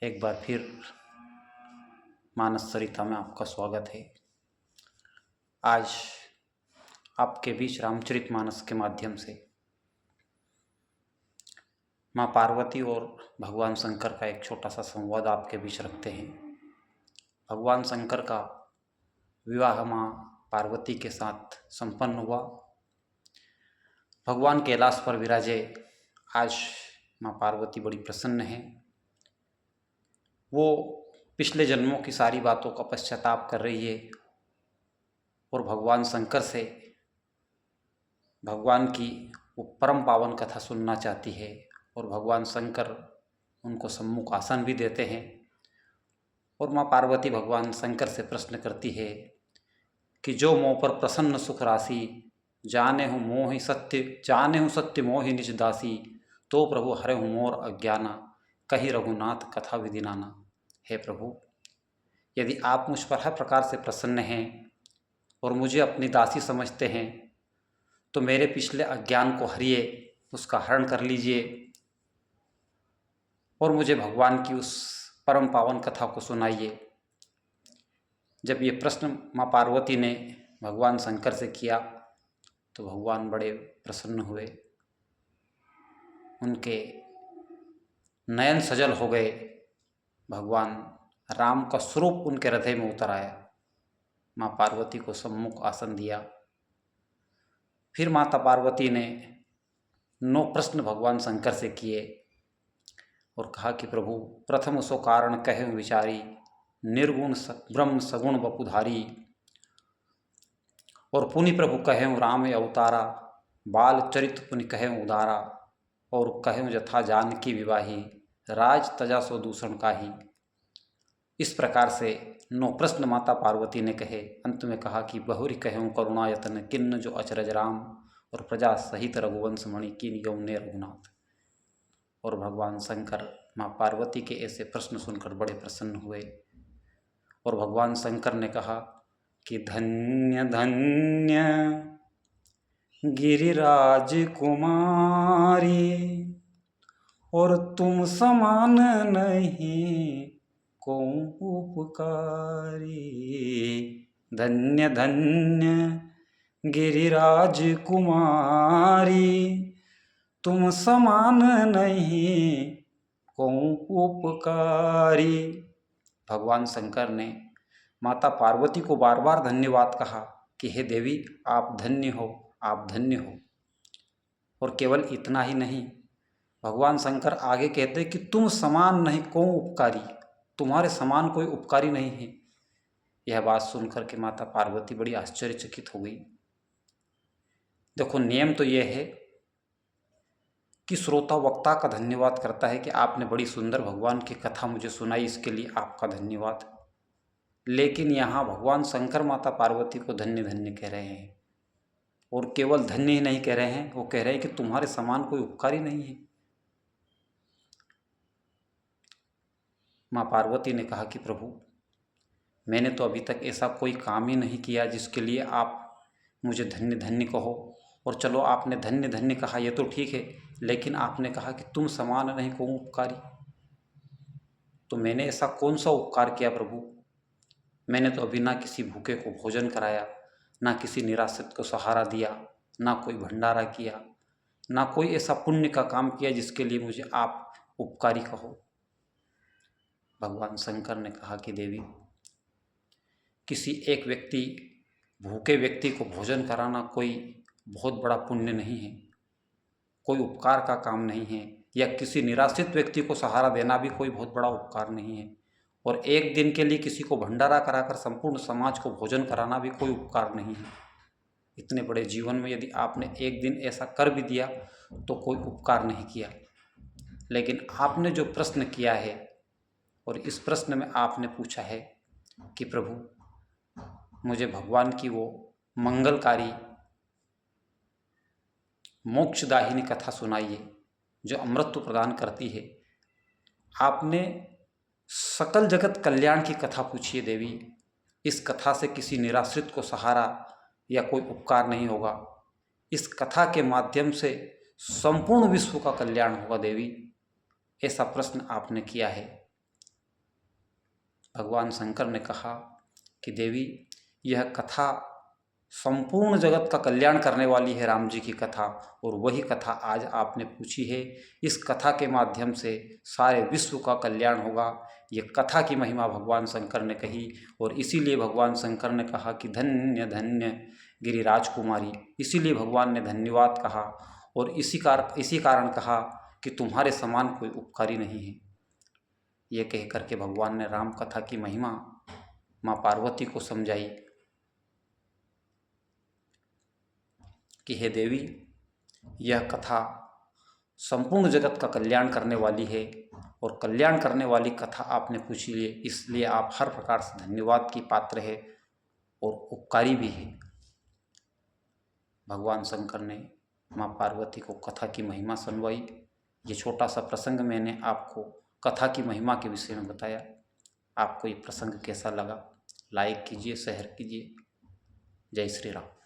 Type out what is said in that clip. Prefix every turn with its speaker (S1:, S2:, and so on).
S1: एक बार फिर मानस सरिता में आपका स्वागत है। आज आपके बीच रामचरितमानस के माध्यम से माँ पार्वती और भगवान शंकर का एक छोटा सा संवाद आपके बीच रखते हैं। भगवान शंकर का विवाह माँ पार्वती के साथ संपन्न हुआ। भगवान कैलाश पर विराजे। आज माँ पार्वती बड़ी प्रसन्न है। वो पिछले जन्मों की सारी बातों का पश्चाताप कर रही है और भगवान शंकर से भगवान की वो परम पावन कथा सुनना चाहती है। और भगवान शंकर उनको सम्मुख आसन भी देते हैं। और माँ पार्वती भगवान शंकर से प्रश्न करती है कि जो मोह पर प्रसन्न सुख राशि, जाने हूँ सत्य मोहि निज दासी, तो प्रभु हरे हूँ मोर अज्ञाना, कही रघुनाथ कथा विधि नाना। हे प्रभु, यदि आप मुझ पर हर प्रकार से प्रसन्न हैं और मुझे अपनी दासी समझते हैं तो मेरे पिछले अज्ञान को हरिए, उसका हरण कर लीजिए और मुझे भगवान की उस परम पावन कथा को सुनाइए। जब ये प्रश्न माँ पार्वती ने भगवान शंकर से किया तो भगवान बड़े प्रसन्न हुए। उनके नयन सजल हो गए। भगवान राम का स्वरूप उनके हृदय में उतर आया। माँ पार्वती को सम्मुख आसन दिया। फिर माता पार्वती ने 9 प्रश्न भगवान शंकर से किए और कहा कि प्रभु, प्रथम सो कारण कहें विचारी, निर्गुण ब्रह्म सगुण बपुधारी। और पुनि प्रभु कहें राम अवतारा, बाल चरित पुनि कहें उदारा। और कहें जथा जानकी विवाही, राज तजा सो दूषण काही। इस प्रकार से 9 प्रश्न माता पार्वती ने कहे। अंत में कहा कि बहुरी कहूँ करुणायतन, किन्न जो अचरज राम, और प्रजा सहित रघुवंश मणि किन यौने रघुनाथ। और भगवान शंकर माँ पार्वती के ऐसे प्रश्न सुनकर बड़े प्रसन्न हुए। और भगवान शंकर ने कहा कि धन्य धन्य गिरिराज कुमारी, और तुम समान नहीं को उपकारी। धन्य धन्य गिरिराज कुमारी, तुम समान नहीं को उपकारी। भगवान शंकर ने माता पार्वती को बार बार धन्यवाद कहा कि हे देवी, आप धन्य हो, आप धन्य हो। और केवल इतना ही नहीं, भगवान शंकर आगे कहते कि तुम समान नहीं को उपकारी, तुम्हारे समान कोई उपकारी नहीं है। यह बात सुनकर के माता पार्वती बड़ी आश्चर्यचकित हो गई। देखो, नियम तो यह है कि श्रोता वक्ता का धन्यवाद करता है कि आपने बड़ी सुंदर भगवान की कथा मुझे सुनाई, इसके लिए आपका धन्यवाद। लेकिन यहाँ भगवान शंकर माता पार्वती को धन्य धन्य कह रहे हैं। और केवल धन्य ही नहीं कह रहे हैं, वो कह रहे हैं कि तुम्हारे समान कोई उपकारी नहीं है। माँ पार्वती ने कहा कि प्रभु, मैंने तो अभी तक ऐसा कोई काम ही नहीं किया जिसके लिए आप मुझे धन्य धन्य कहो। और चलो, आपने धन्य धन्य कहा, ये तो ठीक है, लेकिन आपने कहा कि तुम समान नहीं को उपकारी। तो मैंने ऐसा कौन सा उपकार किया प्रभु? मैंने तो अभी ना किसी भूखे को भोजन कराया, ना किसी निराश्रित को सहारा दिया, ना कोई भंडारा किया, ना कोई ऐसा पुण्य का काम किया जिसके लिए मुझे आप उपकारी कहो। भगवान शंकर ने कहा कि देवी, किसी एक व्यक्ति, भूखे व्यक्ति को भोजन कराना कोई बहुत बड़ा पुण्य नहीं है, कोई उपकार का काम नहीं है। या किसी निराश्रित व्यक्ति को सहारा देना भी कोई बहुत बड़ा उपकार नहीं है। और एक दिन के लिए किसी को भंडारा कराकर संपूर्ण समाज को भोजन कराना भी कोई उपकार नहीं है। इतने बड़े जीवन में यदि आपने एक दिन ऐसा कर भी दिया तो कोई उपकार नहीं किया। लेकिन आपने जो प्रश्न किया है, और इस प्रश्न में आपने पूछा है कि प्रभु, मुझे भगवान की वो मंगलकारी मोक्षदायिनी कथा सुनाइए जो अमृत प्रदान करती है। आपने सकल जगत कल्याण की कथा पूछी है देवी। इस कथा से किसी निराश्रित को सहारा या कोई उपकार नहीं होगा। इस कथा के माध्यम से संपूर्ण विश्व का कल्याण होगा देवी। ऐसा प्रश्न आपने किया है। भगवान शंकर ने कहा कि देवी, यह कथा संपूर्ण जगत का कल्याण करने वाली है, राम जी की कथा, और वही कथा आज आपने पूछी है। इस कथा के माध्यम से सारे विश्व का कल्याण होगा। ये कथा की महिमा भगवान शंकर ने कही, और इसीलिए भगवान शंकर ने कहा कि धन्य धन्य गिरिराज कुमारी। इसीलिए भगवान ने धन्यवाद कहा, और इसी कारण कहा कि तुम्हारे समान कोई उपकारी नहीं है। ये कह करके भगवान ने राम कथा की महिमा माँ पार्वती को समझाई कि हे देवी, यह कथा संपूर्ण जगत का कल्याण करने वाली है, और कल्याण करने वाली कथा आपने पूछी है, इसलिए आप हर प्रकार से धन्यवाद की पात्र है और उपकारी भी है। भगवान शंकर ने माँ पार्वती को कथा की महिमा सुनवाई। ये छोटा सा प्रसंग मैंने आपको कथा की महिमा के विषय में बताया। आपको ये प्रसंग कैसा लगा? लाइक कीजिए, शेयर कीजिए। जय श्री राम।